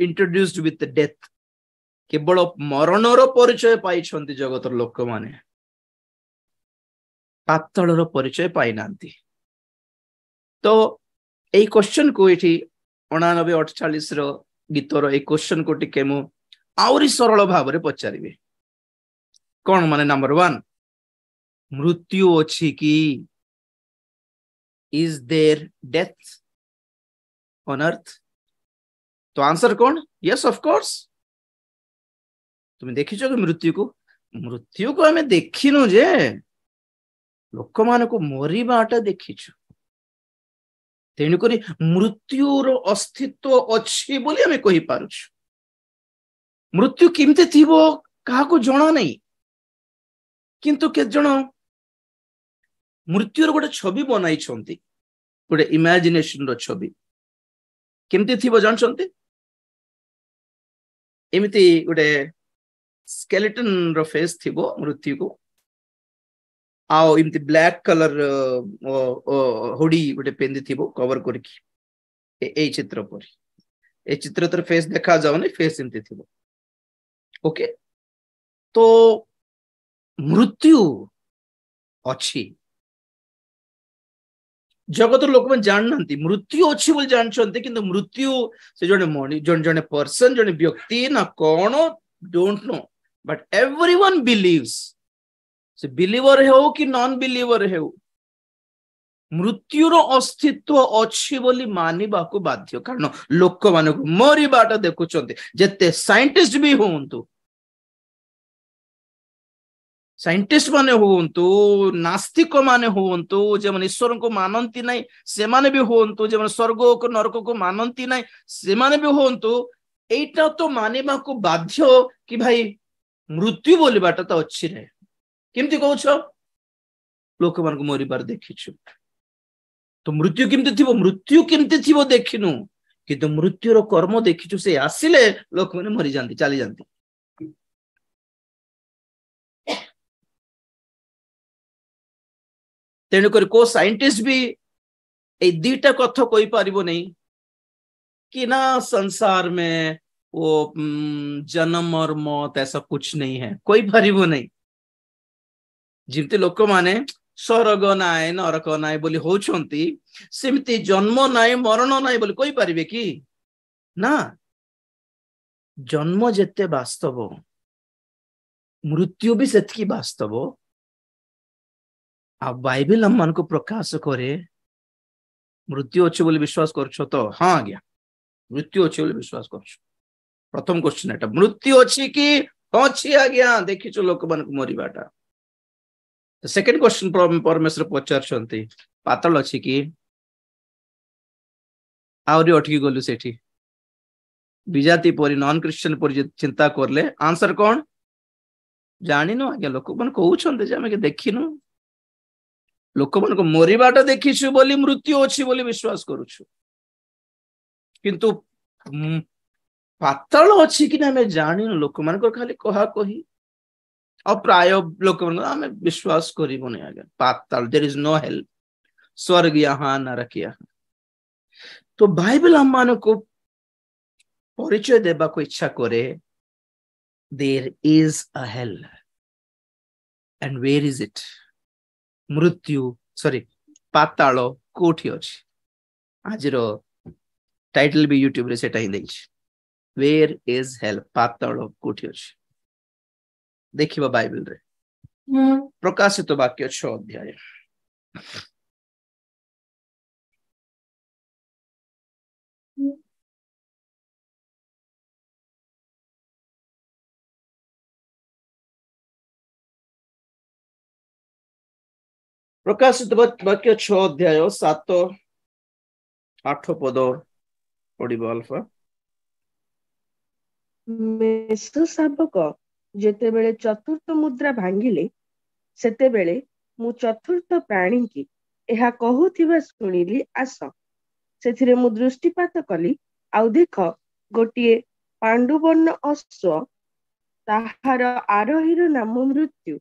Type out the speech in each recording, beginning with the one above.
Introduced with death केवल मरणर परिचय पाई जगतर लोक माने पातालर परिचय पाई नांती तो এই क्वेश्चन को एठी 89-48 रो गीतर ए क्वेश्चन को टिके मु आउरी सरल भाव रे पचारिबे कोन माने नंबर 1 मृत्यु अछि की is there death on earth तो आंसर कौन यस ऑफ कोर्स तुम देखिछो कि मृत्यु को हमें देखिनु जे लोक मान को मरिबाटा देखिछु तेणुक मृत्युर अस्तित्व अच्छी बोली हमें कही पारुछु मृत्यु किमते थिबो काहा को जणा नहीं किंतु के जण मृत्युर गोटे छवि बनाई छंती गोटे इमेजिनेशन रो छवि किमते थिबो जानछंती एमिति गोटे स्केलेटन रो फेस थिबो मृत्यु को आओ इमती ब्लैक कलर हुडी गोटे पेंदी थिबो कवर करकी ए चित्र पर ए चित्र तर फेस देखा जाउनी फेस इमती थिबो ओके तो मृत्यु अच्छी जगत लोक में जान नांती मृत्यु अच्छी बोल जानछंती किंतु मृत्यु से जने पर्सन जने व्यक्ति ना कोन don't know but everyone believes से बिलीवर हो कि नॉन बिलीवर हो मृत्युर अस्तित्व अच्छी बोली मानिबा को बाध्य कारण लोक मान को मरिबाटा देखुचंती जते साइंटिस्ट भी होंतु साइंटिस्ट माने होंतु नास्तिक माने होंतु जे माने ईश्वर को मानंती नहीं से माने भी होंतु जे माने स्वर्ग को नरक को मानंती नहीं से माने भी होंतु एटा तो मानिबा को बाध्य कि भाई मृत्यु बोली बाटा तो अच्छी रहे केमती कहछ लोक मान को मरिबार देखिछु तो मृत्यु केमती थिबो देखिनु किंतु मृत्युर कर्म देखिछु से आसिले लोक माने मरि जानती चली जानती तेणुक को साइंटिस्ट भी ए दीटा कथा कोई पारिबो नहीं कि ना संसार में वो जन्म और मौत ऐसा कुछ नहीं है कोई पारिबो नहीं जिमती लोक माने स्वर्ग नाय नरक नाय बोली होछंती सेमती जन्म नाय मरण नाय बोली कोई पारिबे कि ना जन्म जेते वास्तव मृत्यु भी सेतकी वास्तव आ बाइबल हम मान को प्रकाश करे मृत्यु अच्छे बोली विश्वास करछो तो हाँ आज्ञा मृत्यु अच्छे बोली विश्वास करछो प्रथम क्वेश्चन एटा मृत्यु अच्छी कि अच्छी आज्ञा देखिछो लोक मान को मरिबाटा सेकंड क्वेश्चन परमेश्वर पचारछंती पातल अच्छी कि आउरी अटकी गलु सेठी विजाति परी नॉन क्रिश्चियन परी चिंता करले आंसर कौन जानिनो आज्ञा लोक मान कहउछंते जे हमें देखिनु लोक मान को मरिबाटा देखिछु बोली मृत्यु अच्छी बोली विश्वास करूछु किंतु पाताल अच्छी कि हमें जानिनु लोक मान को खाली कहा कही और प्राय लोक मान हमें विश्वास करिबोनी आगे पाताल देयर इज नो हेल स्वर्ग यहाँ नरक यहाँ तो बाइबल हम मान को परिचय देबा को इच्छा करे there is a hell and where is it मृत्यु सॉरी पाताल कोठी अछि आज रो टाइटल भी यूट्यूब रे सेटा ही देछि वेयर इज हेल पाताल कोठी अछि देखिबा बाइबल रे प्रकाशित वाक्य 6 अध्याय प्रकाशित वाक्य 6 अध्याय 7-8 पद पढ़िबो अल्फा मेषो शावक जेतेबेले चतुर्थ मुद्रा भांगिले सेतेबेले मु चतुर्थ प्राणी की एहा कहूथिबा सुनिली आस सेथिरे मु दृष्टिपात कली आउ देख गोटिए पांडुवर्ण अश्व ताहार आरोहीर नाम मृत्यु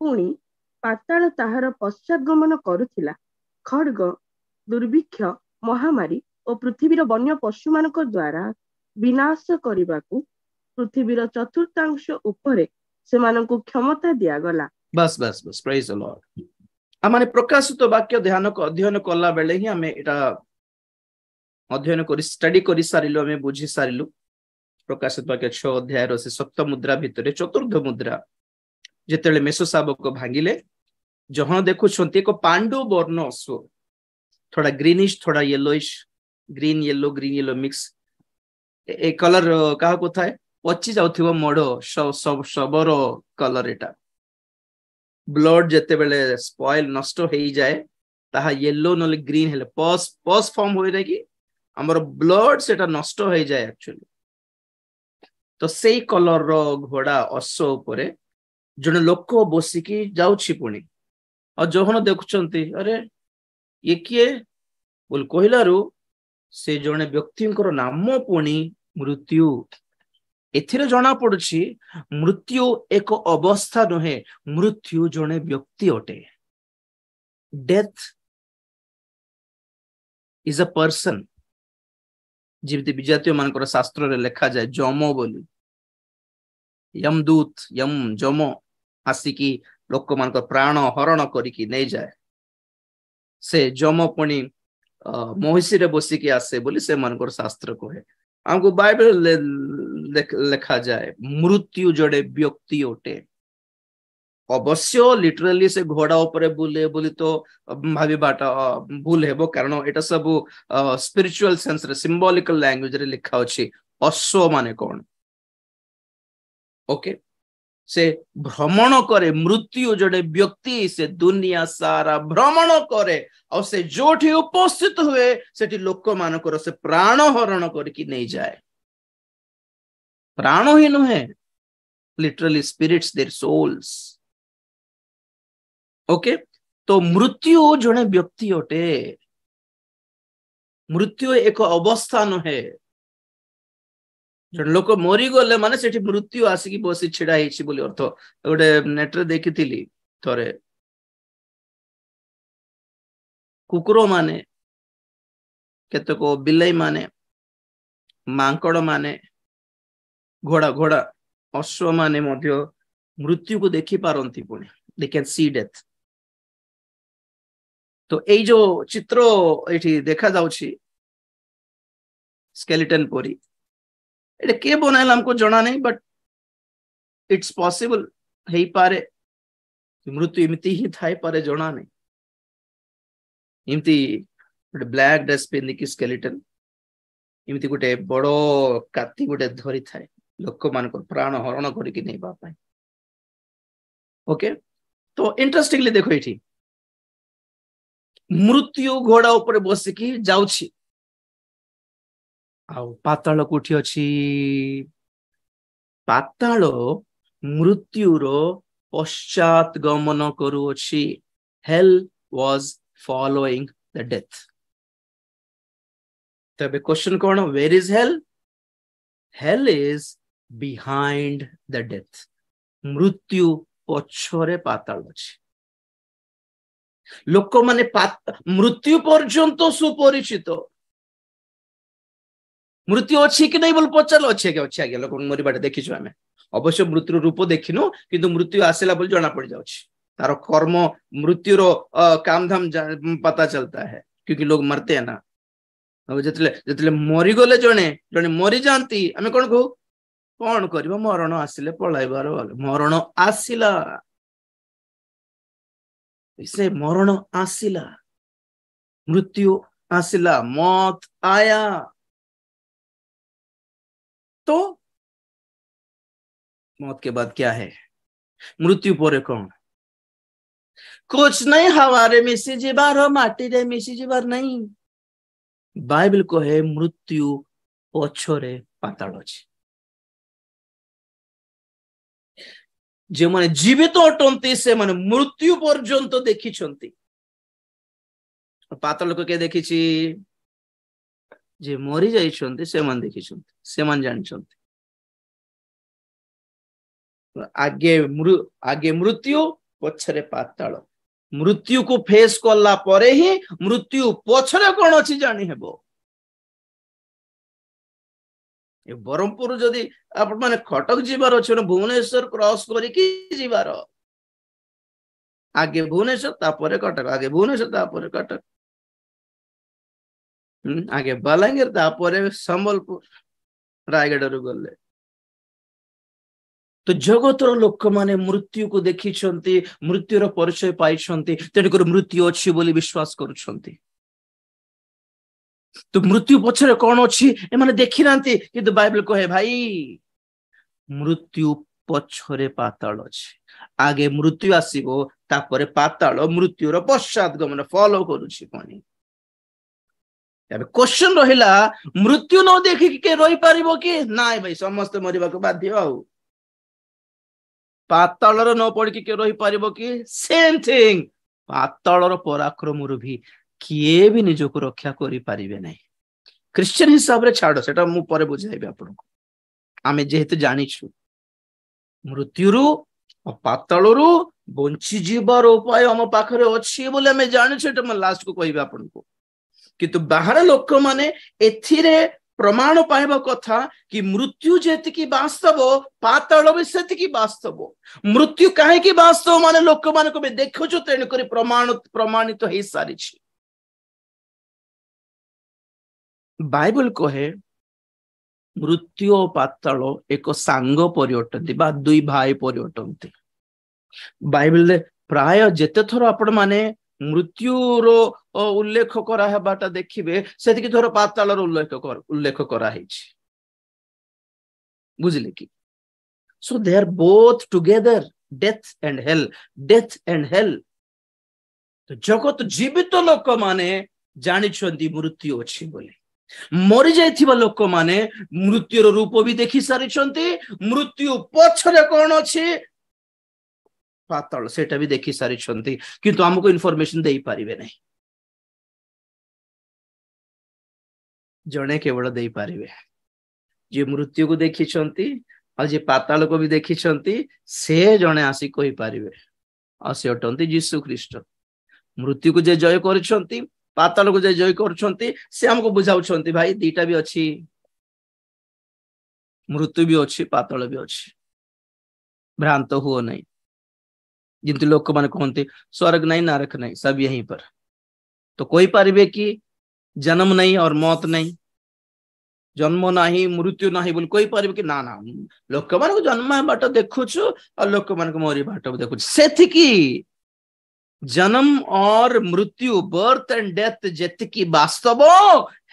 पुणी पाताल ताहार पश्चात गमन करुथिला खड्ग दुर्भिक्ष महामारी और पृथ्वीर वन्य पशु मानक द्वारा विनाश करबाकू पृथ्वीर चतुर्थांश उपरे सेमानंकु क्षमता दियागला। बस बस बस प्रेज द लॉर्ड। आमाने प्रकाशित वाक्य ध्यान को अध्ययन कला बेले ही आमे एटा अध्ययन करी स्टडी करी सारिलु, आमे बुझी सारिलु। प्रकाशित वाक्य 6 अध्याय रो से सप्त मुद्रा भितरे चतुर्थ मुद्रा जेतेले मेसो शाबक भांगिले जहां देखु छंती को पांडु वर्ण अश्व, थोड़ा ग्रीनिश थोड़ा येलोइश, ग्रीन येलो मिक्स ए कलर कहा को थाए पची जाउथिबो मोडो सब सबरो कलर एटा। ब्लड जेते बेले स्पॉइल नष्ट हेई जाए ताहा येलो नले ग्रीन हेले पस फॉर्म होई रे कि हमर ब्लड सेटा नष्ट हेई जाए एक्चुअली। तो सेई कलर रो घोड़ा अश्व उपरे जने लोक बसिकी जाउछि पुणी और जोहन देखुचंती अरे ये किए बोल कहिलारु से जने व्यक्तिंकर नाम पुणी मृत्यु। एथिरे जना पड़ुछि मृत्यु एक अवस्था नहे, मृत्यु जने व्यक्ति अटे। Death is a person. जीवित विजातीय मानकर शास्त्र रे लिखा जाए जमो बोली, यमदूत यम जमो आसिकी लोक मानकर प्राण हरण करिकी नहीं जाए। से जम पुणी महिषी रे बसिकी आसे बोली से मानकर शास्त्र कहे। हमको बाइबल लिखा जाए मृत्यु जड़े व्यक्ति अटे। अवश्य लिटरली से घोड़ा ऊपर बुले बोली तो भावी बाटा भूल हेबो, कारण एटा सब स्पिरिचुअल सेंस रे सिंबॉलिकल लैंग्वेज रे लिखा अछि अश्व माने कोन। ओके, से भ्रमण करे मृत्यु जड़े व्यक्ति से दुनिया सारा भ्रमण करे और से जोठी उपस्थित हुए सेठी लोक मानकर से प्राण हरण करके नहीं जाए। प्राण ही नुहे, literally spirits their souls. Okay, तो मृत्यु जड़े व्यक्ति अटे। मृत्यु एक अवस्था नुहे। जन लोक मरी गले माने सेठी मृत्यु आसिकी बसी छिड़ा हेछि बोली अर्थ। गोटे नेट रे देखिथिली थरे कुकुरो माने केतको बिलाई माने मांकड़ माने घोड़ा घोड़ा अश्व माने मध्य मृत्यु को देखि पारंती पुणी दे कैन सी डेथ। तो एई जो चित्र एठी देखा जाउछि स्केलेटन परी एटा के बनाइला हमको जना नहीं, बट इट्स पॉसिबल हेई पारे। मृत्यु इमती ही थाई पारे जना नहीं। इमती गोटे ब्लैक ड्रेस पिंधि की स्केलेटन इमती गोटे बड़ो काती गोटे धरी थाए लोक मान प्राण हरण करके नहीं पाए। ओके, तो इंटरेस्टिंगली देखो ये मृत्यु घोड़ा ऊपर बसिकी जाउछि। आउ पाताल कोठी अछि? पाताल मृत्युर पश्चात गमन करुछि। Hell was following the death. तबे क्वेश्चन कौन? Where is hell? Hell is behind the death. मृत्यु पछरे पाताल अछि। लोक माने मृत्यु पर्यंत सुपरिचित। मृत्यु अच्छी कि नहीं बोल पचार अच्छे क्या अच्छे आगे लोक मरवा देखीचु आम। अवश्य मृत्यु रूप देखिनु किंतु मृत्यु आसला बोल जना पड़ जाउछि। तार कर्म मृत्युर काम धाम पता चलता है, क्योंकि लोग मरते हैं ना। जितले मरी गले जने जने मरी जाती आम कौन कहू कौन कर मरण आसिले पलाइबार मरण आसिला। से मरण आसिला, मृत्यु आसिला, मौत आया। तो मौत के बाद क्या है? मृत्यु पर कौन? कुछ नहीं, हवारे मिसी जीवार माटी रे मिसी जीवार नहीं। बाइबल कहे मृत्यु पछरे पाताल अछि। जे माने जीवित अटंती से माने मृत्यु पर्यंत देखी छंती। पाताल को के देखी छी? जे मरी जाई छंती से मान देखी छंती, से मान जानि छंती। आगे मृत्यु पछरे पाताल। मृत्यु को फेस करला परे ही मृत्यु पछरे कौन अछि जानी हेबो। ब्रह्मपुर जदि आप माने कटक जीवार अच्छे भुवनेश्वर क्रॉस करिकी जीवार आगे भुवनेश्वर तापर कटक आगे भुवनेश्वर तापर कटक आगे बलांगीर तापर संबलपुर रायगढ़ रु गले तो जगतर लोक माने मृत्यु को देखी मृत्युर परिचय पाई तेणुकर मृत्यु अच्छी बोली विश्वास करुछंती तो मृत्यु पछरे कौन अच्छी एमाने देखी नांती किंतु बाइबल कहे भाई मृत्यु पछरे पाताल अच्छे आगे मृत्यु आसीबो तापरे पाताल मृत्युर पश्चात गमन फॉलो करूछि कोनी अब क्वेश्चन रहिला मृत्यु न देखि के रहि पारिबो कि नाय भाई समस्त मरिबा को बाध्य आउ पातालर न पड़ के रही पारिबो कि सेम थिंग पातालर पराक्रम भी किए भी निज को रक्षा करि पारिबे नै क्रिश्चियन हिसाब रे छाड़ो सेटा मु परे बुझाइबे आपन को आमे जेहेतु जानिछु मृत्युरु पातालरु बंची जीवार उपाय हम पाखरे अछि बोले हमें जानिछु एटा म लास्ट को कहबे आपन को किंतु बाहर लोक माने एथिरे प्रमाण पाइबा कथा कि मृत्यु जेति की वास्तव पाताल भी सेति की वास्तव मृत्यु काहे की वास्तव माने लोक मान को देखो तेणु करी प्रमाणित हो सारी बाइबल कहे मृत्यु और पाताल एक सांग परिअटंती बा दुई भाई परिअटंती बाइबल प्राय जेते थोर आपण माने मृत्युर उल्लेख करा हेबाटा देखिबे सेतिकी थोर पातालर उल्लेख करा हेछि बुझिले कि so they are both together death and hell तो जगत जीवित लोक माने जानि छंती मृत्यु अछि बोले मरि जाइथिबा लोक माने मृत्युर रूप भी देखि सारि छंती मृत्यु पछरे कोन अछि पाताल सेटा भी देखि सारी छंती किंतु हमको इन्फॉर्मेशन देई पारिबे नै जणे केवल देई पारिबे जे मृत्यु को देखि छंती और जे पाताल को भी देखि छंती से जणे आसी कहि पारिबे आसी अटंती यीशु ख्रीष्ट मृत्यु को जे जय करछंती पाताल को जे जय करछंती से हमको बुझाउ छंती भाई दीटा भी अछि मृत्यु भी अछि पाताल भी अछि भ्रांत हुओ नहीं जिंतु लोक माने कहते स्वर्ग नहीं नरक नहीं सब यहीं पर तो कोई पारिबे कि जन्म नहीं और मौत नहीं जन्म नहीं मृत्यु नहीं बोल कोई पारिबे कि ना ना लोक मान को जन्म बाट देखुछु और लोक मान को मरी बाट देखुछु सेथि की जन्म और मृत्यु बर्थ एंड डेथ जेति की वास्तव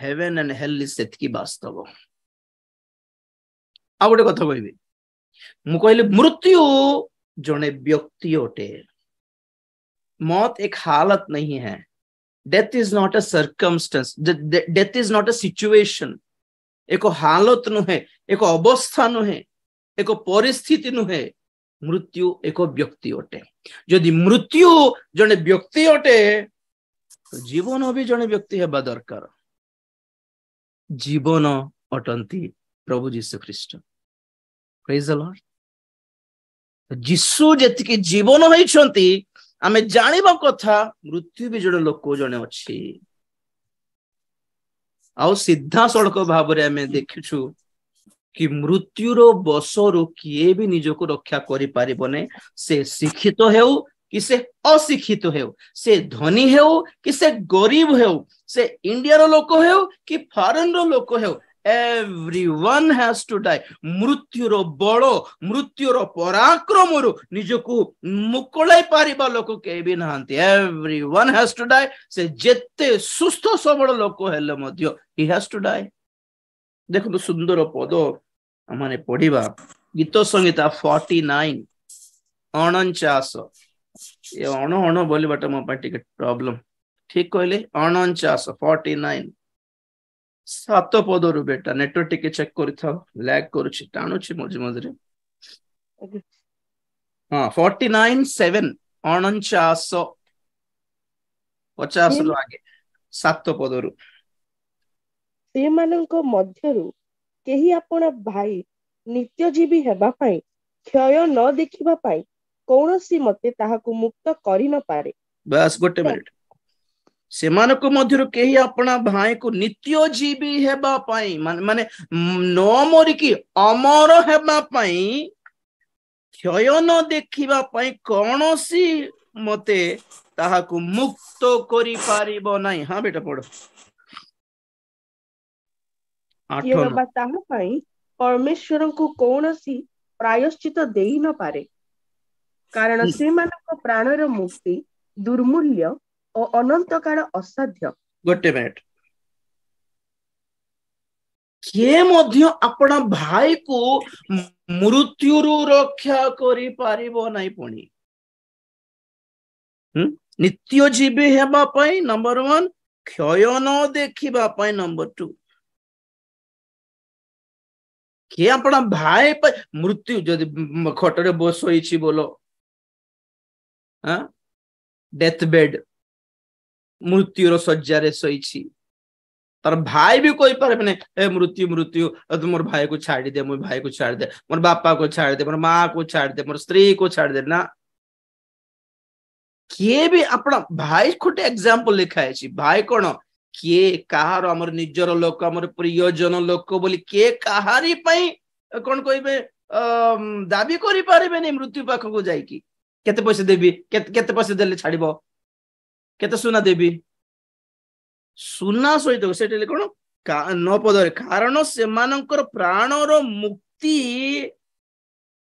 हेवन एंड हेल इज सेथि की वास्तव आ गोटे कथा कहबी मु कहले मृत्यु जने व्यक्ति अटे मौत एक हालत नहीं है death is not a circumstance death is not a situation एक हालत नुहे एक अवस्था नुहे एक परिस्थिति नुहे मृत्यु एक व्यक्ति अटे यदि मृत्यु जने व्यक्ति अटे तो जीवन भी जने व्यक्ति हेबा दरकार जीवन अटंती प्रभु यीशु ख्रीष्ट प्रेज द लॉर्ड जीशु जेतिकी जीवन होइछंती आमे जानिबा कथा मृत्यु भी जड़े लोक जने अछि आउ सीधा सड़क भाव रे आमे देखिछु कि मृत्युर बसरु किए भी निज को रक्षा करि पारिबने से शिक्षित हेउ कि से अशिक्षित हेउ से धनी हेउ कि से गरीब हेउ से इंडिया रो लोक हेउ कि फॉरेन रो लोक हेउ everyone has to die मृत्युर बड़ो मृत्युर पराक्रम निजको मुकुलाई पारिबा लोक के भी नहांती everyone has to die से जेते सुस्थ सबल लोक हेले मध्य he has to die देखो तो सुंदर पद माने पढ़िबा गीत संहिता 49 49 ये अण बोली बाटा मो पाटी के प्रॉब्लम ठीक कहले 49 49 सात पदरु बेटा नेटवर्क टिके चेक करिथाओ लैग करूछि टाणुछि मझे मझे हां 49:7 49 50 रु आगे सात पदरु से माननको मध्यरु केही आपण भाई नित्यजीवी हेबा पई क्षय न देखिबा पई कोनोसी मते ताहाकु मुक्त करि न पारे बस गोटे मिनिट ସେମାନଙ୍କ ମଧ୍ୟରୁ କେହି ଆପଣା ଭାଇକୁ ନିତ୍ୟ ଜୀବୀ ହେବା ପାଇଁ ମାନେ ନ ମରିକି ଅମର ହେବା ପାଇଁ କ୍ଷୟ ନ ଦେଖିବା ପାଇଁ କୌଣସି ମତେ ତାହାକୁ ମୁକ୍ତ କରିପାରିବ ନାହିଁ। ହଁ ବେଟା ପଢ। କିଏ ବା ତାହା ପାଇଁ ପରମେଶ୍ୱରଙ୍କୁ କୌଣସି ପ୍ରାୟଶ୍ଚିତ ଦେଇ ନ ପାରେ, କାରଣ ସେମାନଙ୍କ ପ୍ରାଣର ମୁକ୍ତି ଦୁର୍ମୂଲ୍ୟ ଓ ଅନନ୍ତ କାଳ ଅସାଧ୍ୟ। ଗୋଟେ ମିନିଟ, କିଏ ମଧ୍ୟ ଆପଣ ଭାଇକୁ ମୃତ୍ୟୁରୁ ରକ୍ଷା କରିପାରିବ ନାହିଁ। ପୁଣି ନିତ୍ୟ ଜୀବୀ ହେବା ପାଇଁ ନମ୍ବର 1, କ୍ଷୟ ନ ଦେଖିବା ପାଇଁ ନମ୍ବର 2। କିଏ ଆପଣ ଭାଇ ପାଇଁ ମୃତ୍ୟୁ ଯଦି ଖଟରେ ଶୋଇଛି ବୋଲ, ଡେଥ ବେଡ୍ ମୃତ୍ୟୁର ଶଯ୍ୟାରେ ଶୋଇଛି, ତାର ଭାଇ ବି କହିପାରିବେନି ଏ ମୃତ୍ୟୁ ମୃତ୍ୟୁ ତୁ ମୋର ଭାଇକୁ ଛାଡ଼ିଦେ, ମୋ ଭାଇକୁ ଛାଡ଼ିଦେ, ମୋର ବାପାକୁ ଛାଡ଼ିଦେ, ମୋର ମାକୁ ଛାଡ଼ିଦେ, ମୋର ସ୍ତ୍ରୀକୁ ଛାଡ଼ିଦେ ନା। କିଏ ବି ଆପଣ ଭାଇ ଗୋଟେ ଏକ୍ସାମ୍ପଲ ଲେଖା ହେଇଛି। ଭାଇ କଣ କିଏ କାହାର ଆମର ନିଜର ଲୋକ, ଆମର ପ୍ରିୟଜନ ଲୋକ ବୋଲି କିଏ କାହାରି ପାଇଁ କଣ କହିବେ ଦାବି କରିପାରିବେନି। ମୃତ୍ୟୁ ପାଖକୁ ଯାଇକି କେତେ ପଇସା ଦେବି, କେତେ ପଇସା ଦେଲେ ଛାଡ଼ିବ, କେତେ ସୁନା ଦେବି, ସୁନା ସହିତ ସେଠି କଣ 9 ପଦରେ, କାରଣ ସେମାନଙ୍କର ପ୍ରାଣର ମୁକ୍ତି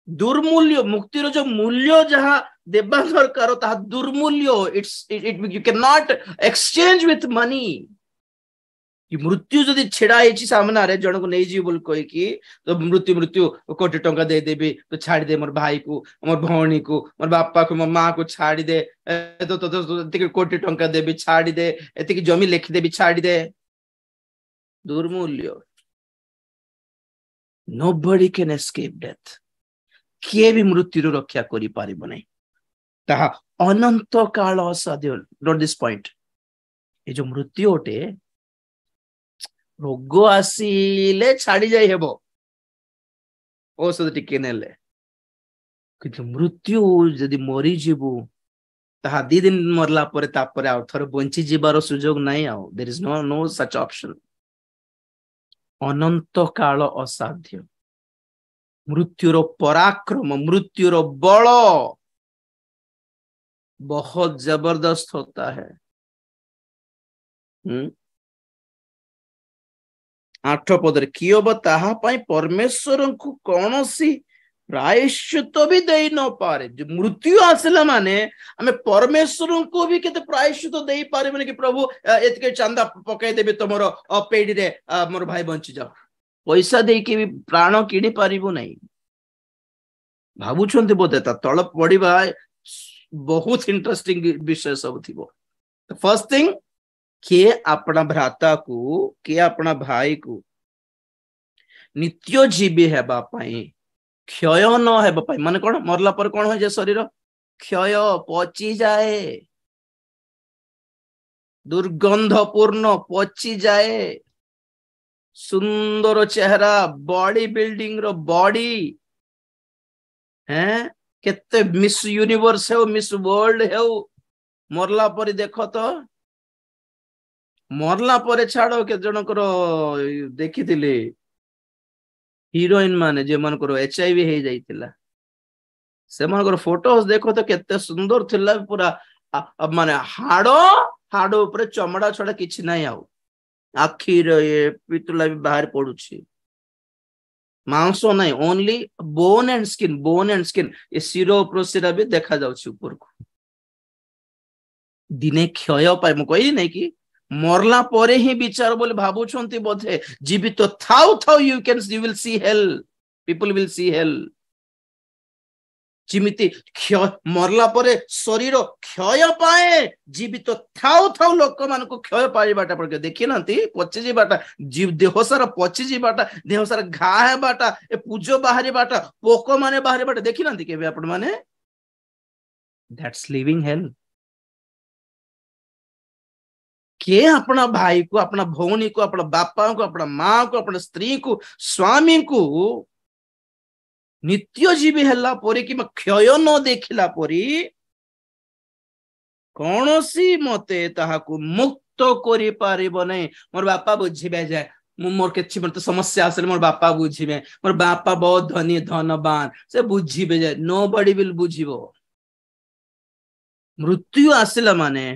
ଦୁର୍ମୂଲ୍ୟ, ମୁକ୍ତିର ଯୋଉ ମୂଲ୍ୟ ଯାହା ଦେବା ଦରକାର ତାହା ଦୁର୍ମୂଲ୍ୟ। you cannot exchange with money। ମୃତ୍ୟୁ ଯଦି ଛିଡା ହେଇଛି ସାମ୍ନାରେ ଜଣକୁ ନେଇଯିବି ବୋଲି କହିକି, ତ ମୃତ୍ୟୁ 1 କୋଟି ଟଙ୍କା ଦେଇଦେବି, ତ ଛାଡ଼ିଦେ ମୋର ଭାଇକୁ, ମୋର ଭଉଣୀକୁ, ମୋର ବାପାକୁ, ମୋ ମାକୁ ଛାଡ଼ିଦେ, ଏତିକି 1 କୋଟି ଟଙ୍କା ଦେବି ଛାଡ଼ିଦେ, ଏତିକି ଜମି ଲେଖିଦେବି ଛାଡ଼ିଦେ। ଦୁର୍ମୂଲ୍ୟ। nobody can escape death। କିଏ ବି ମୃତ୍ୟୁରୁ ରକ୍ଷା କରିପାରିବ ନାହିଁ, ତାହା ଅନନ୍ତ କାଳ ଅସାଧ୍ୟ। Note this point. ଏ ଯୋଉ ମୃତ୍ୟୁ ଗୋଟେ ରୋଗ ଆସିଲେ ଛାଡ଼ି ଯାଇ ହେବ ଔଷଧ ଟିକେ ନେଲେ, କିନ୍ତୁ ମୃତ୍ୟୁ ଯଦି ମରିଯିବୁ ତାହା 2 ଦିନ ମରିଲା ପରେ ତାପରେ ଆଉ ଥରେ ବଞ୍ଚି ଯିବାର ସୁଯୋଗ ନାହିଁ। ଆଉ there is no such option। ଅନନ୍ତ କାଳ ଅସାଧ୍ୟ। मृत्युर पराक्रम, मृत्युर बल बहुत जबरदस्त होता है। 8 पदरे कियो बा ताहा पाई परमेश्वर को कौनसी प्रायश्चित भी दे न पारे। जो मृत्यु आसला माने हमें परमेश्वर को भी केते प्रायश्चित दे पारे कि प्रभु एतके चंदा पकाई देबे तमरो पेडी रे मोर भाई बंची जाओ। पैसा दे के भी प्राण किनी पारिबो नहीं। भाबुछंती बोधे ता तळ पडिबा बहुत इंटरेस्टिंग विषय सब थिबो। फर्स्ट थिंग, किए अपना भ्राता को, किए अपना भाई को नित्य जीवी हेबा पाई, क्षय न हेबा पाई, माने कोन मरला पर कोन हो जे शरीर क्षय पची जाए, दुर्गंधपूर्ण पची जाए। सुंदर चेहरा, बॉडी बिल्डिंग रो बॉडी हैं, केते मिस यूनिवर्स है, मिस वर्ल्ड है, मरला पर देखो तो मरला पर छाड़ो के जनकर देखी हीरोइन माने जे मनकर HIV हो जाइतिला, से मनकर फोटोस देखो तो केते सुंदर थिला पूरा माने हाड़ो हाड़ो ऊपर चमड़ा छड़ा किछि नाही। आउ आखी रे पितुला भी बाहर पडुछि, मांस नहीं, only bone and skin, bone and skin. ये सिरो प्रोसिरा भी देखा जाउछि ऊपर को। दिने क्षय पाए मु कहि नै कि मरला परे ही विचार बोले भाबुछंती बोधे जीवित तो थाउ थाउ you will see hell, people will see hell. जिमिति क्षय मरला परे शरीर क्षय पाए, जीवित तो थाउ थाउ लोक मान को क्षय पाइबाटा पर देखि नंती पचि जीवाटा, जीव देह सारा पचि जीवाटा, देह सारा घा हेबाटा, ए पूजो बाहरी बाटा, पोको माने बाहरी बाटा देखि नंती केबे आपण माने? That's living hello. के अपना भाई को, अपना भौणी को, अपना बापा को, अपना माँ को, अपना स्त्री को, स्वामी को नित्य जीवी हेला परी कि क्षय न देखिला परी कौनसी मते ताहाकु मुक्त तो करि पारिबो नै मोर बापा बुझिबे जे मोर किछि मत समस्या आसले मोर बापा बुझिबे मोर बापा बहुत धनी धनवान से बुझिबे जे नोबडी विल बुझिबो मृत्यु आसिला माने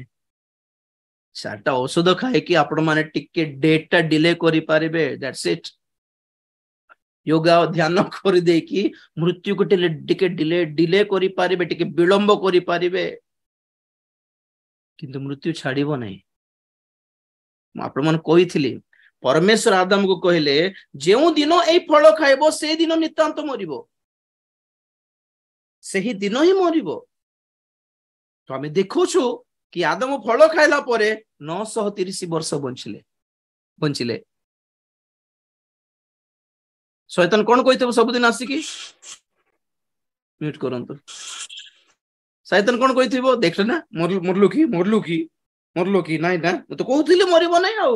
चारटा औषध खाए कि आपण माने टिके डेट टा डिले करि पारिबे दैट्स इट योगा ध्यान कर दे कि मृत्यु को टिके डिले डिले करि पारिबे टिके विलंब करि पारिबे किंतु मृत्यु छाड़िबो नहीं आपण मन कहिथिली परमेश्वर आदम को कहले जेउ दिन ए फल खाइबो से दिन नितांत मरिबो सही दिन ही मरिबो तो आमे देखुछु कि आदम फल खाइला परे 930 वर्ष बंचिले शैतान कौन कहिथबो सबदिन आसिकी म्यूट करंतु शैतान कौन कहिथबो देखले ना मरलु की नाइ ना तो कहउथिले मरिबो नै आ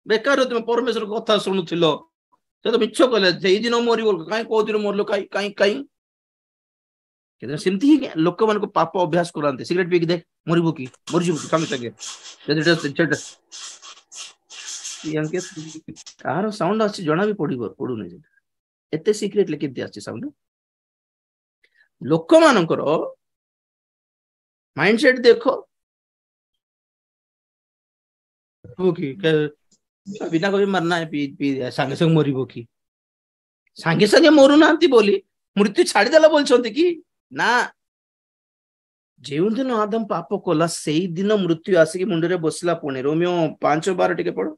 बेकार तुम परमेश्वर कथा शुणुथिलो तो मिछ कहले जे दिन मरिबो काई को दिन मरलो काई केदे सिमती ही लोक मान को पाप अभ्यास करांते सिगरेट पी के देख मरिबो की मरजिबो की संगे संगे जदि यांके कार साउंड आछि जणा भी पडु नै एते सीक्रेट लेके दे आछि साउंड लोक मानकर माइंडसेट देखो की बिना कभी मरना है पी संगे संगे मरिबो की संगे संगे मरु नांती बोली मृत्यु छाड़ी देला बोलछंती कि ना जेउ दिन आदम पाप कोला सेई दिन मृत्यु आसी कि मुंडरे बसला पुणे रोमियो 5:12 टिके पढो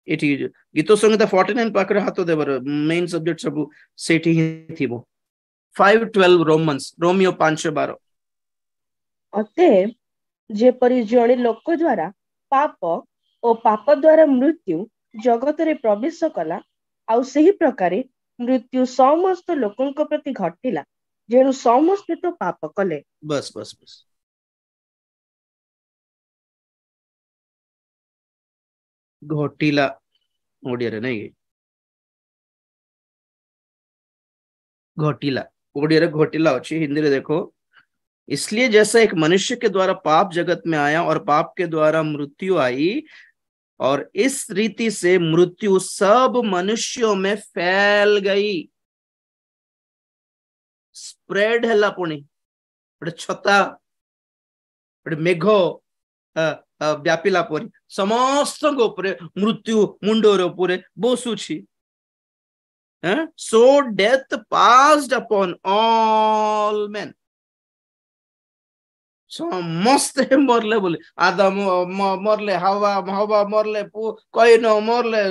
एठी गीत संहिता 49 पाखरे हाथ देबर मेन सब्जेक्ट सब सेठी ही थिबो 5:12 रोमियो 5:12 अतएव जेपरि जणे लोक द्वारा पाप और पाप द्वारा मृत्यु जगत रे प्रवेश कला आउ सही प्रकारे मृत्यु समस्त लोकन को प्रति घटिला जेणु समस्त तो पाप कले बस घटिला ओडिया रे नहीं घटिला ओडिया रे घटिला अछि हिंदी रे देखो इसलिए जैसा एक मनुष्य के द्वारा पाप जगत में आया और पाप के द्वारा मृत्यु आई और इस रीति से मृत्यु सब मनुष्यों में फैल गई स्प्रेड हैला पुणी बड़े छता बड़े मेघ व्यापिला परी समस्त ऊपर मृत्यु मुंडर ऊपर बसुछि so death passed upon all men समस्ते मरले बोले आदम मरले हवा मरले कईन मरले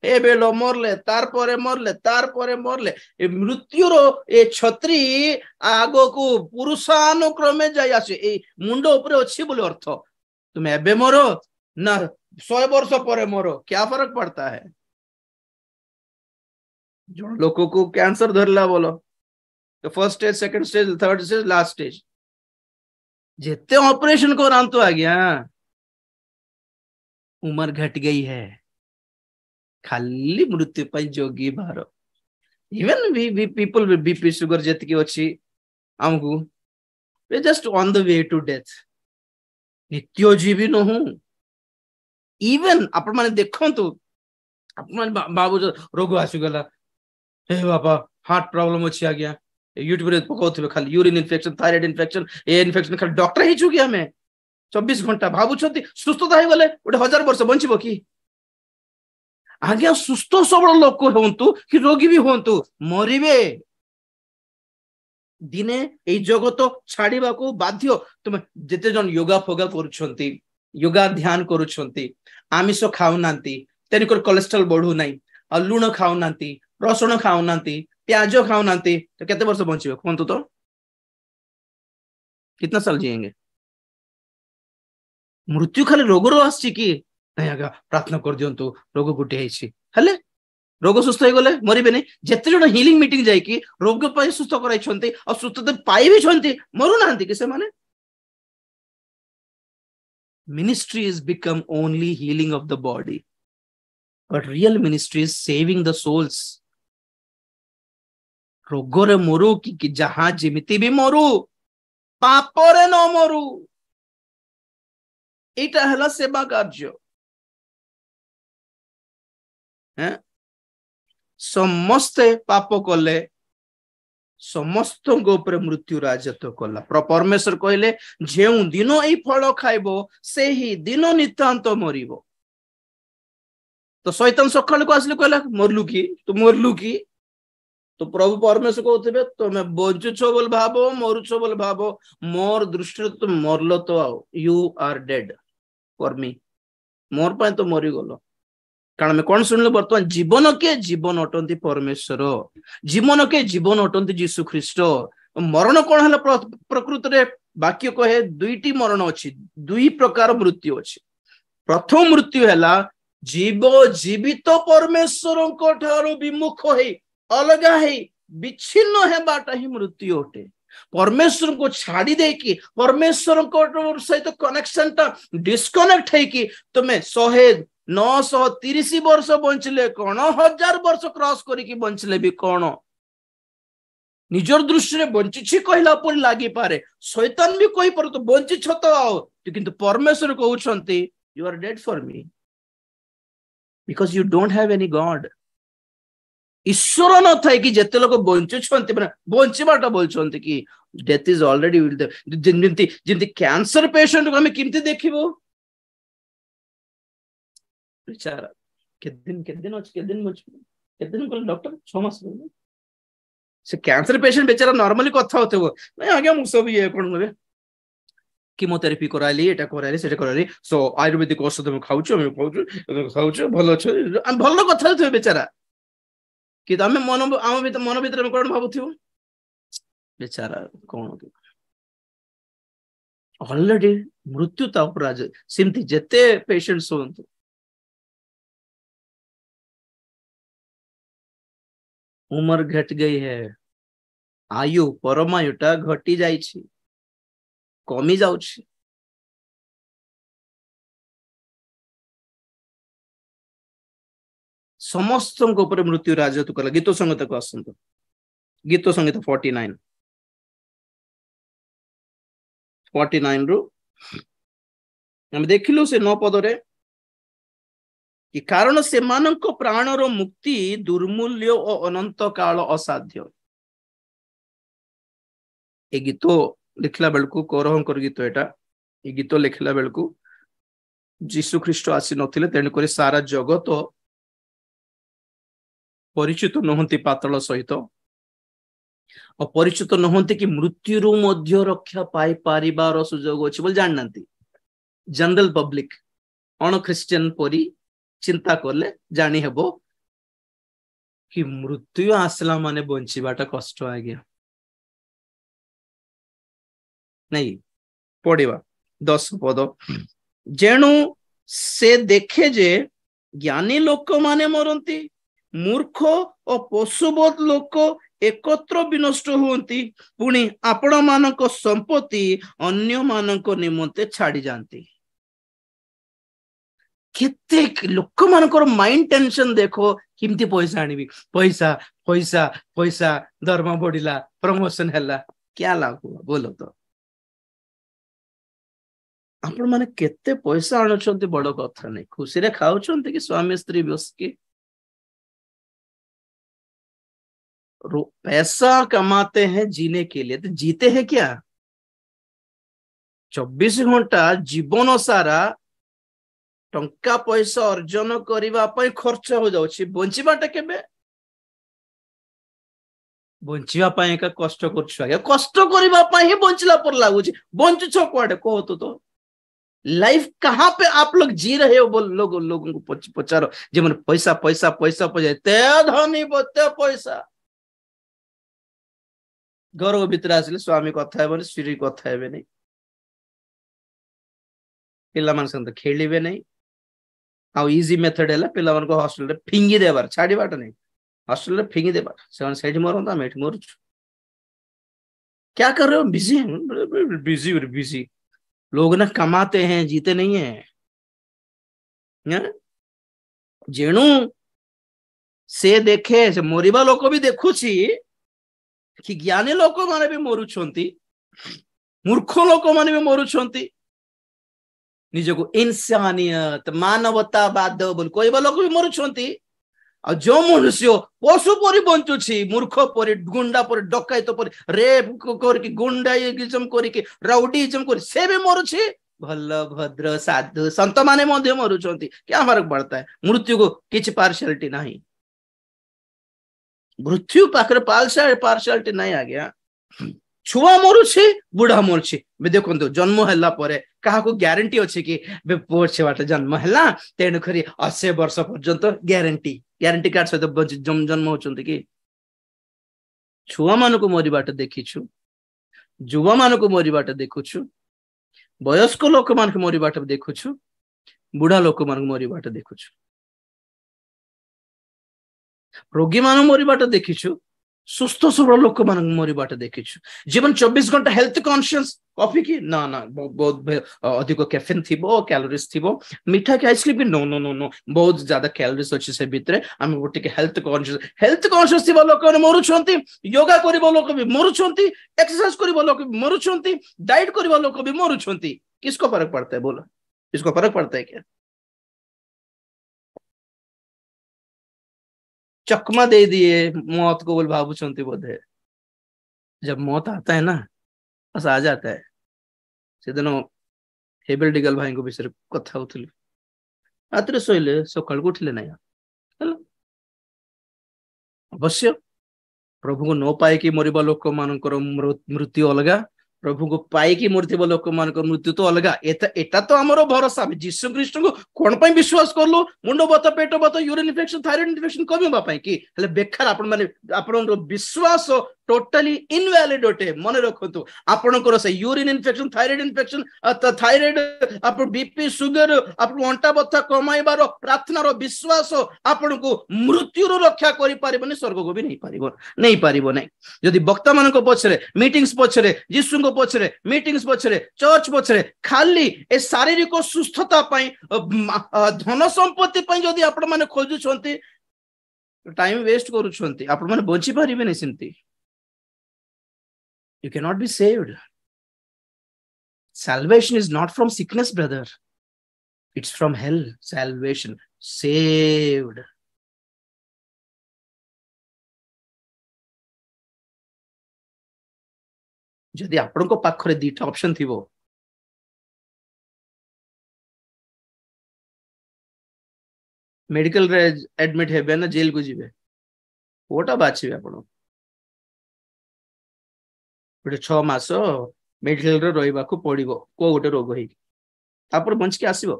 एबेल मरले तार परे मरले ए मृत्युर ए छत्री आगो को पुरुषानुक्रमे जाय आसे ए मुंड ऊपर अछि बोले अर्थ तुम एबे मरो ना 100 वर्ष परे मरो क्या फर्क पड़ता है जो लोगों को कैंसर धरला बोलो तो first stage second stage third stage last stage जितने ऑपरेशन को रांतो आ गया उम्र घट गई है खाली मृत्यु पर जोगी बारो even we people with BP sugar जति की अछि हमकु we just on the way to death नित्य जीवी न हूं इवन आपण माने देखंतु आपण माने बाबू रोग आसी गला हे बाबा हार्ट प्रॉब्लम अछि आ गया यूट्यूब रे पकाउथिबे खाली यूरिन इन्फेक्शन थायराइड इन्फेक्शन ए इन्फेक्शन खाली डॉक्टर ही चुकी हमें 24 घंटा भाबु छथि सुस्थता हे गले ओटे 1000 वर्ष बंचिबो की आगे सुस्थ सबल लोक होंतु कि रोगी भी होंतु मरिबे दिने ए जगत छाड़ीबा को बाध्य तुम जते जन योगा फोगा करूछंती योगा ध्यान करूछंती आमिष खाउ नांती तेनिकर कोलेस्ट्रॉल बढ़ू नाही आ लूण खाउ नांती रसुण खाउ नांती प्याज खाउ नांती तो केते वर्ष बंचिबे कोन तो कितना साल जिएंगे मृत्यु खाली रोग रो आछि की नहीं आगा प्रार्थना कर दियंतु रोग गुटे आइछि हले रोग सुस्थ हो गले मरिबे नहीं जेते जण हीलिंग मीटिंग जाई की रोग पय सुस्थ कराई छंती और सुस्थता पाई भी छंती मरु नांती कि से माने ministry is become only healing of the body but real ministry is saving the souls रोगरे मरु कि जहां जिमिति भी मरु पापरे न मरु एटा हला सेवा कार्य हैं समस्ते पाप कले समस्त मृत्यु राजत्व कला परमेश्वर कहले जे दिन एई फल खाइबो से ही दिन नितांत मरिबो तो शैतान सकाळ को आसले कहला मरलु की तो मरलु की तो प्रभु परमेश्वर कहते तुम बंचुछ बोल भावो मरुछ बोल भावो मोर दृष्टि तुम मरल तो you are dead for me मोर पाए तो मरी गलो कारण कौन शुणिल बर्तमान जीवन के जीवन अटंती परमेश्वर जीवन के जीवन अटंती जीशु ख्रीष्ट मरण कौन है प्रकृत रे वाक्य कहे दुईटी मरण अच्छी दुई प्रकार मृत्यु अच्छी प्रथम मृत्यु है जीव जीवित परमेश्वर विमुख है अलग है विच्छिन्न है बाटा ही मृत्यु अटे परमेश्वर को छाड़ी दे कि परमेश्वर सहित कनेक्शन टा डिस्कनेक्ट है कि तुम्हें 930 वर्ष बंचले कौन 1000 वर्ष क्रॉस करिकी बंचले भी कौन निजर दृष्टि रे बंचिछि कहला पर लागी पारे शैतान भी कहि पर तो बंचिछ तो आओ किंतु परमेश्वर कहउछंती you are dead for me because you don't have any God ईश्वर न थाई कि जेते लोक बंचुछंती माने बंचिबाटा बोलछंती कि death is already Jinti Jinti cancer patient को हम किमती देखिबो बेचारा केदिन को डॉक्टर 6 मास से कैंसर पेशेंट बेचारा नॉर्मली कथा होते वो नहीं आगे मु सब ये कोन होबे कीमोथेरेपी कराली एटा कराली सेटा कराली सो आयुर्वेदिक औषध हम खाउछु भलो छ हम भलो कथा होते बेचारा कि तमे मन भीतर में कोन भाबुथियो बेचारा कोन ऑलरेडी मृत्यु ता ऊपर सिमती जते पेशेंट्स होंतु उम्र घट गई है आयु परमायुटा घटी जाइछि कमी जाउछि समस्त ऊपर मृत्यु राजत्व कला गीत संगीत को आसंत गीत संगीत 49 रु हम देखिलु से 9 पद रे कि कारण से मानक प्राणर मुक्ति दुर्मूल्य और अनंत काल असाध्य ए गीत लिखला बेलकू कौरवंकर गीत एटा ए गीत लिखला बेलकू जीशु ख्रीष्ट आसी नथिले तेन करी सारा जगत परिचित नहंती पातल सहित और परिचित नहंती कि मृत्यु रु मध्य रक्षा पाई पारिबार सुजोग अछि बोल जाननांती जनरल पब्लिक अण क्रिश्चियन परी चिंता करले जानी हेबो कि मृत्यु आसला माने बंचिबाटा कष्ट आ गया नहीं पढ़िबा 10 पद जेणु से देखे जे ज्ञानी लोक माने मरंती मूर्ख और पशुबोध लोक एकत्र विनष्ट हुंती पुणी आपण मानक संपत्ति अन्य मानक निमंते छाड़ी जानती केते लोक मानकर माइंड टेंशन देखो किमती पैसा आनिबी पैसा पैसा पैसा दरमा बढ़िला प्रमोशन हैला क्या लाभ हुआ बोलो तो आपण माने केते पैसा आनुछंती बड़ कथा नहीं खुशी रे खाउछंती कि स्वामी स्त्री बस के पैसा कमाते हैं जीने के लिए तो जीते हैं क्या 24 घंटा जीवन सारा टंका पैसा अर्जन करिबा पई खर्च हो जाउछि बंचिबाटा केबे बंचिबा पई का कष्ट करछु आगे कष्ट करिबा पई ही बंचला पर लागुछि बंचुछ कोडे को तो लाइफ कहां पे आप लोग जी रहे हो बोल लोगों को पचारो जे मन पैसा पैसा पैसा पैसा ते धनी बते पैसा घर भीतर आसिले स्वामी कथा हेबे श्री कथा हेबे नहीं पिला मन संग खेलिबे नहीं आ इजी मेथड है पिला मन को हॉस्टल रे फिंगी देबार छाड़ी बाट नहीं हॉस्टल रे फिंगी देबार सेवन सेठ मरंदा मेठ मरछ क्या कर रहे हो बिजी बिजी बिजी लोग ना कमाते हैं जीते नहीं है जेणु से देखे से मरिबा लोक भी देखुछि कि ज्ञानी लोक माने भी मरुछंती मूर्ख लोक माने भी मरुछंती निजको इंसानियत मानवतावाद बोल कहवा लोक भी मरुछंती आ जो मनुष्य पशु परी बंचुछि मूर्ख परी गुंडा परी डकायत परी रेप करके गुंडाइजम करके राउडीजम कर से भी मरुछि भल भद्र साधु संत माने मध्य मरुछंती क्या फर्क पड़ता है मृत्यु को किछ पार्शियलिटी नहीं मृत्यु पाखरे पार्शियलिटी नहीं आ गया छुआ मरुछि बुढ़ा मरुछि देखो जन्म है क्या ग्यारंटी अच्छे कि पुओ छुआटे जन्म है तेणु खरी 80 वर्ष पर्यंत ग्यारंटी कार्ड सहित जन्म होचंती कि छुआ मान को मरिबाट देखिछु युवा मान को मरिबाट देखुछु वयस्क लोक मान को मरिबाट देखुछु बुढ़ा लोक मान को मरिबाट देखुछु रोगी मान मरिबाट देखिछु सुस्थ सबल लोक मान मरिबाट देखिछु जीवन 24 घंटा हेल्थ कॉन्शियस कॉफी की ना ना बहुत अधिक कैफेन थिबो कैलोरीज थिबो मीठा के आइसक्रीम की नो नो नो नो बहुत ज्यादा कैलोरीज अछि से भितरे हम गोटे के हेल्थ कॉन्शियस थिबो लोक मरुछंती योगा करिबो लोक भी मरुछंती एक्सरसाइज करिबो लोक भी मरुछंती डाइट करिबो लोक भी मरुछंती किसको फर्क पड़ता है बोलो इसको फर्क पड़ता है क्या चकमा दे दिए मौत को बोल भावुचंती बोधे जब मौत आता है ना बस आ जाता है से दिन हेबल डिगल भाई को विषय कथा होथिलु रात्रि सोइले सकाळ को उठिले नहीं अवश्य प्रभु को न पाए कि मरिबा लोक मानकर मृत्यु अलगा प्रभु को पाई कि मरथिबा लोक मानकर मृत्यु तो अलगा एटा तो हमरो भरोसा यीशु ख्रीष्ट को कोन पई विश्वास करलो मुंड बत पेट बत यूरिन इन्फेक्शन थायराइड इन्फेक्शन कमिबा पई कि हेले बेकार आपण माने आपण विश्वास टोटली इनवैलिड होटे मन रखतु आपनकर से यूरिन इन्फेक्शन थायराइड आप बीपी शुगर आप अंटा बथा कमाइबार प्रार्थनार विश्वास आपन को मृत्यु रक्षा करि पारिबनी स्वर्ग को भी नहीं पारिबो नहीं यदि वक्ता मान पछरे मीटिंग्स पछरे यीशु को पछरे मीटिंग्स पछरे चर्च पछरे खाली ए शारीरिक सुस्थता पई धन संपत्ति पई यदि आपण माने खोजुछंती टाइम वेस्ट करूछंती आपण माने बंची पारिबे नै सिंती You cannot be saved. Salvation is not from sickness, brother. It's from hell. Salvation. Saved. जदि आपण को पाखरे दीटा ऑप्शन थिबो मेडिकल रे एडमिट हेबे ना जेल को जिवे ओटा बाछिबे आपण गोटे 6 मास मेडिकल रे रहिबा को पड़िबो को गोटे रोग होई तापर बंच के आसीबो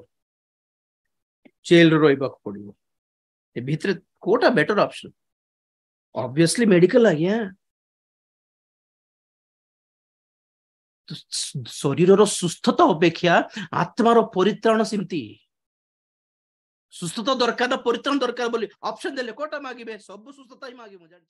जेल रे रहिबा को पड़िबो ए भितरे कोटा बेटर ऑप्शन ऑब्वियसली मेडिकल आ गया तो शरीर रो सुस्थता अपेक्षा आत्मार परित्राण सिमती सुस्थता दरकार ना परित्राण दरकार बोली ऑप्शन देले कोटा मागिबे सब सुस्थता ही मागिबो जान